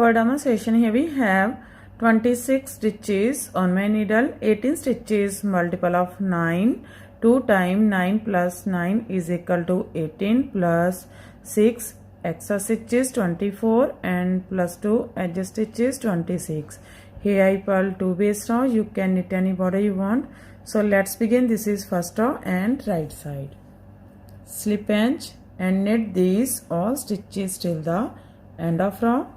For demonstration, here we have 26 stitches on my needle, 18 stitches multiple of 9, 2 times 9 plus 9 is equal to 18 plus 6 extra stitches 24 and plus 2 edge stitches 26. Here I purl 2 base row. You can knit any border you want. So let's begin. This is first row and right side. Slip edge and knit these all stitches till the end of row.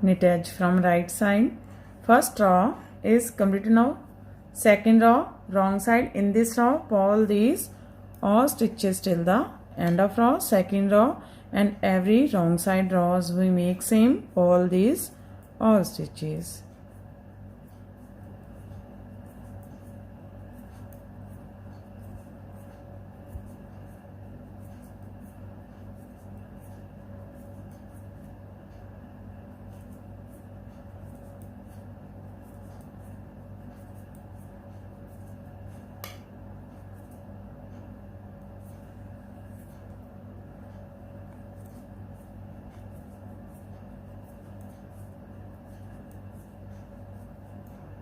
Knit edge from right side. First row is completed now. Second row, wrong side. In this row, purl these all stitches till the end of row. Second row and every wrong side rows we make same. Purl these all stitches.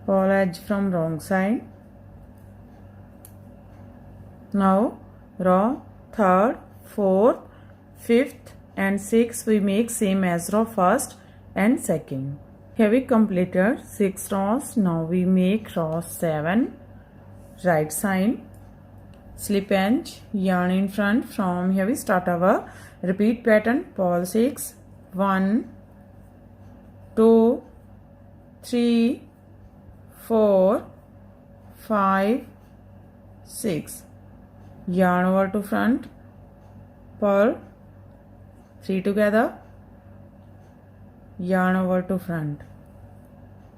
Purl edge from wrong side. Now row 3rd, 4th, 5th and 6th we make same as row 1st and 2nd. Here we completed 6 rows. Now we make row 7 right side. Slip edge, yarn in front. From here we start our repeat pattern. Purl 6, 1, 2, 3, 4, 5, 6. Yarn over to front, purl 3 together, yarn over to front.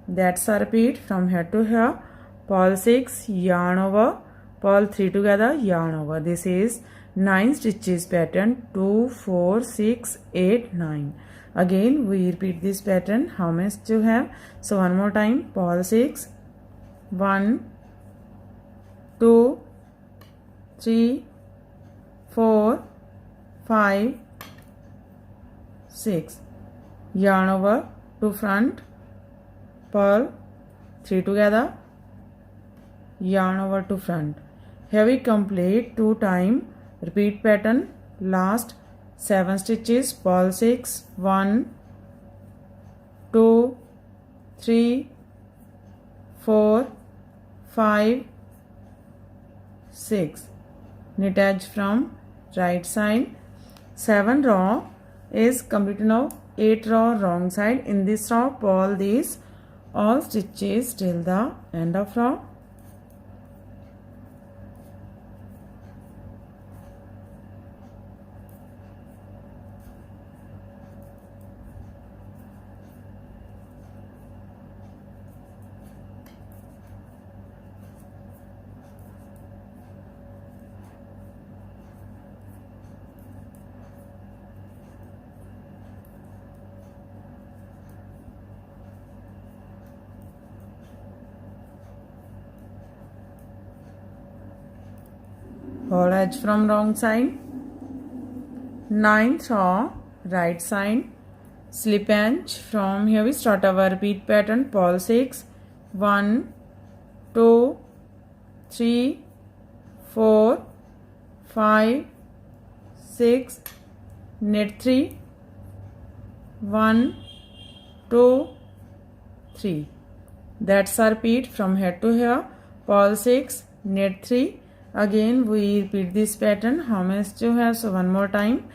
That's a repeat from here to here. Purl 6, yarn over, purl 3 together, yarn over. This is 9 stitches pattern. 2, 4, 6, 8, 9. Again we repeat this pattern. How much you have? So one more time. Purl 6, 1, 2, 3, 4, 5, 6. Yarn over to front, purl 3 together, yarn over to front. Here we complete 2 times repeat pattern. Last 7 stitches. Purl 6, 1, 2, 3, 4, 5, 6. Knit edge from right side. 7 row is completed now. 8 row wrong side. In this row, purl these all stitches till the end of row. Purl edge from wrong side. 9th row right side. Slip edge. From here we start our repeat pattern. Purl 6, 1, 2, 3, 4, 5, 6. Knit 3, 1, 2, 3. That's a repeat from here to here. Purl 6, knit 3. Again we repeat this pattern. How much you have? So one more time.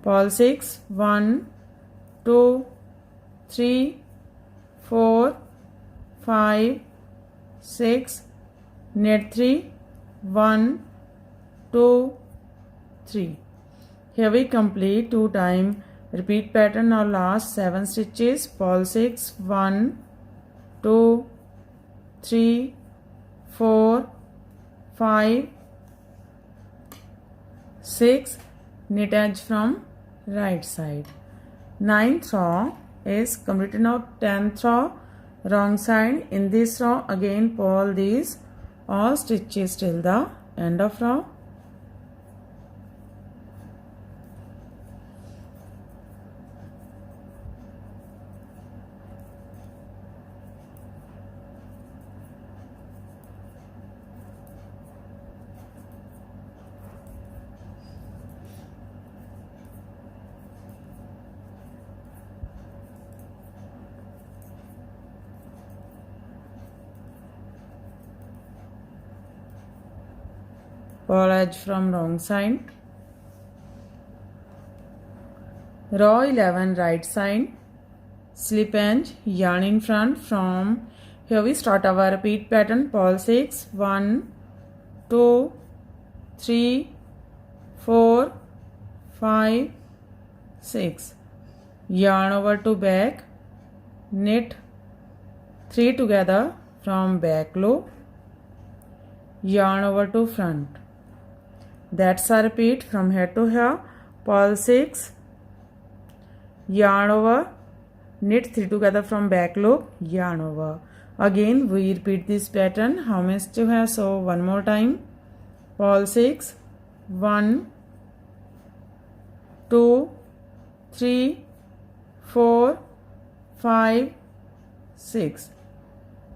Purl 6, 1, 2, 3, 4, 5, 6, knit 3, 1, 2, 3. Here we complete 2 times Repeat pattern now last 7 stitches. Purl 6, 1, 2, 3, 4, 5, 6. Knit edge from right side. 9th row is completed now. 10th row, wrong side. In this row again purl these all stitches till the end of row. Purl edge from wrong side. Row 11 right side. Slip edge, yarn in front. From here we start our repeat pattern. Purl 6, 1, 2, 3, 4, 5, 6. Yarn over to back. Knit 3 together from back loop. Yarn over to front. That's a repeat from here to here. Purl 6, yarn over, knit 3 together from back loop, yarn over. Again we repeat this pattern. How many to have? So one more time. Purl 6, 1, 2, 3, 4, 5, 6.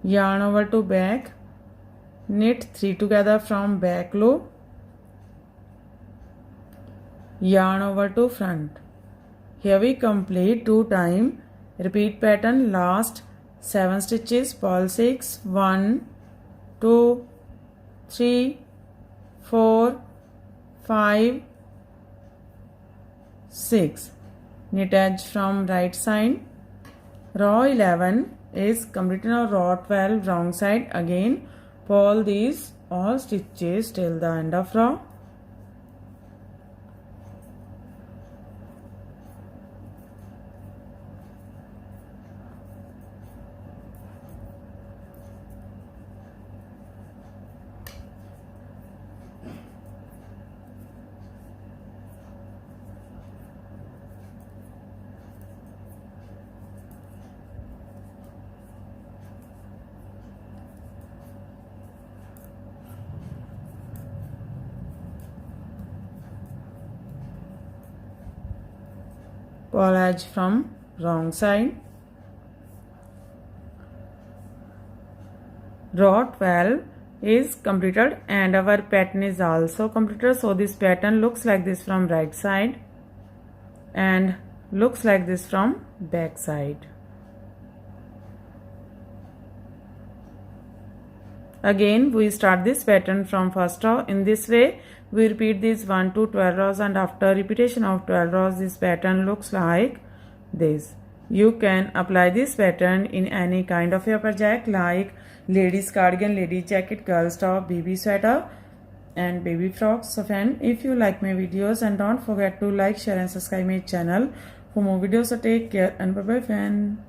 Yarn over to back, knit 3 together from back loop, yarn over to front. Here we complete 2 times repeat pattern last 7 stitches. Purl 6, 1, 2, 3, 4, 5, 6. Knit edge from right side. Row 11 is completed now. Row 12 wrong side. Again purl these all stitches till the end of row. Purl edge from wrong side. Row 12 is completed and our pattern is also completed. So this pattern looks like this from right side and looks like this from back side. Again we start this pattern from first row. In this way we repeat these 1 to 12 rows, and after repetition of 12 rows this pattern looks like this. You can apply this pattern in any kind of your project like ladies cardigan, ladies jacket, girls top, baby sweater and baby frocks. So friend, if you like my videos, and don't forget to like, share and subscribe my channel for more videos. So take care and bye bye friend.